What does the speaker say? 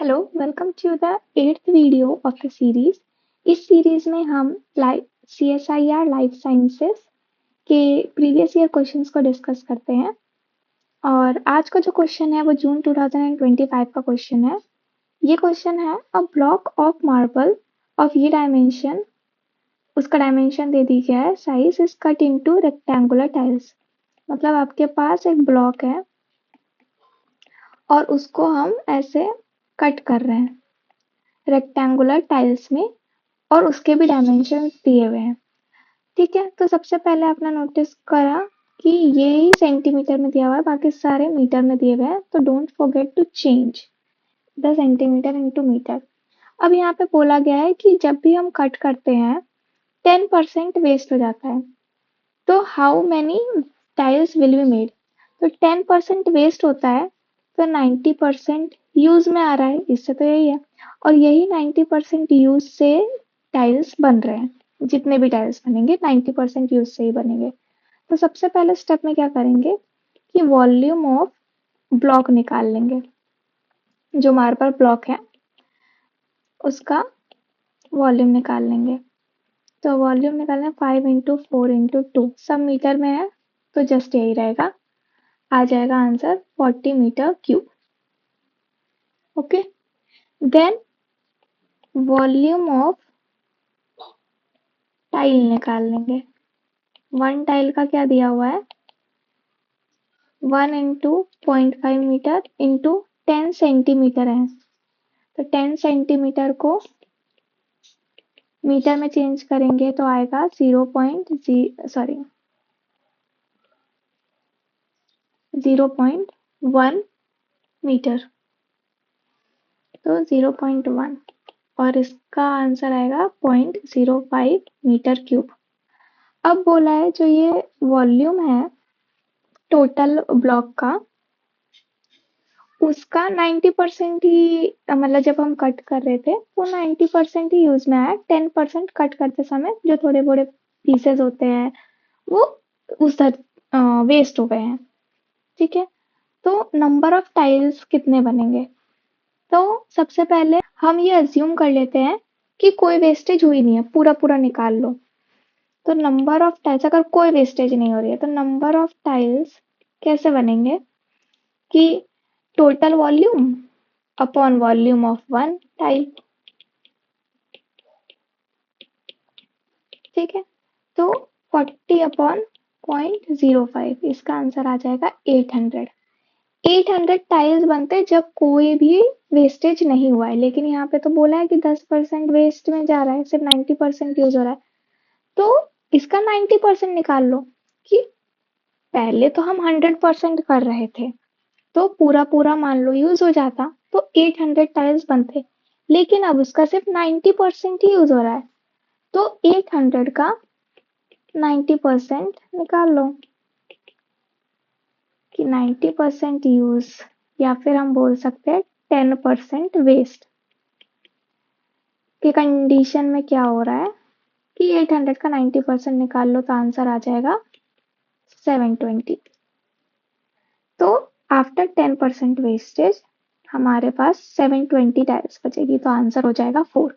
Hello, welcome to the 8th video of the series. इस series में हम CSIR life sciences के previous year questions को discuss करते हैं और आज का जो क्वेश्चन है वो जून 2025 का क्वेश्चन है। ये क्वेश्चन है a block of marble of ये डायमेंशन, उसका डायमेंशन दे दी गया है, size is cut into rectangular tiles. मतलब आपके पास एक ब्लॉक है और उसको हम ऐसे कट कर रहे हैं रेक्टेंगुलर टाइल्स में और उसके भी डायमेंशन दिए हुए हैं। ठीक है, तो सबसे पहले आपने नोटिस करा कि ये ही सेंटीमीटर में दिया हुआ है, बाकी सारे मीटर में दिए हुए हैं, तो don't forget to change the centimetre into metre. अब यहाँ पे बोला गया है कि जब भी हम कट करते हैं 10% वेस्ट हो जाता है, तो how many tiles will be made. तो 10% वेस्ट होता है तो 90% यूज में आ रहा है, इससे तो यही है, और यही 90% यूज से टाइल्स बन रहे हैं। जितने भी टाइल्स बनेंगे 90% यूज से ही बनेंगे। तो सबसे पहले स्टेप में क्या करेंगे कि वॉल्यूम ऑफ ब्लॉक निकाल लेंगे। जो मार्बल ब्लॉक है उसका वॉल्यूम निकाल लेंगे। तो वॉल्यूम निकालना 5 इंटू 4 इंटू 2, सब मीटर में है तो जस्ट यही रहेगा, आ जाएगा answer 40 metre cube. Okay, then volume of tile निकाल लेंगे। वन टाइल का क्या दिया हुआ है, 1 इंटू 0.5 मीटर इंटू 10 सेंटीमीटर है, तो 10 सेंटीमीटर को मीटर में चेंज करेंगे तो आएगा 0.1 मीटर, तो 0.1 और इसका आंसर आएगा 0.05 मीटर क्यूब। अब बोला है जो ये वॉल्यूम है टोटल ब्लॉक का, उसका 90% ही, मतलब जब हम कट कर रहे थे वो 90% ही यूज में आया, 10% कट करते समय जो थोड़े बड़े पीसेस होते हैं वो उस वेस्ट हो गए हैं। ठीक है, तो नंबर ऑफ टाइल्स कितने बनेंगे, तो सबसे पहले हम ये अज्यूम कर लेते हैं कि कोई वेस्टेज हुई नहीं है, पूरा पूरा निकाल लो। तो नंबर ऑफ टाइल्स, अगर कोई वेस्टेज नहीं हो रही है तो नंबर ऑफ टाइल्स कैसे बनेंगे कि total volume upon volume of one tile. ठीक है, तो 40 अपॉन 0.05, इसका आंसर आ जाएगा 800। 800 टाइल्स बनते हैं जब कोई भी वेस्टेज नहीं हुआ है, लेकिन यहाँ पे तो बोला है कि 10% वेस्ट में जा रहा है, सिर्फ 90% यूज हो रहा है, तो इसका 90% निकाल लो कि पहले तो हम 100% कर रहे थे तो पूरा पूरा मान लो यूज हो जाता तो 800 टाइल्स बनते, लेकिन अब उसका सिर्फ 90% ही यूज हो रहा है, तो 800 का 90% निकाल लो कि 90% यूज, या फिर हम बोल सकते हैं 10% वेस्ट के कंडीशन में क्या हो रहा है कि 800 का 90% निकाल लो तो आंसर आ जाएगा 720। तो आफ्टर 10% वेस्टेज हमारे पास 720 टाइल्स बचेगी, तो आंसर हो जाएगा 4।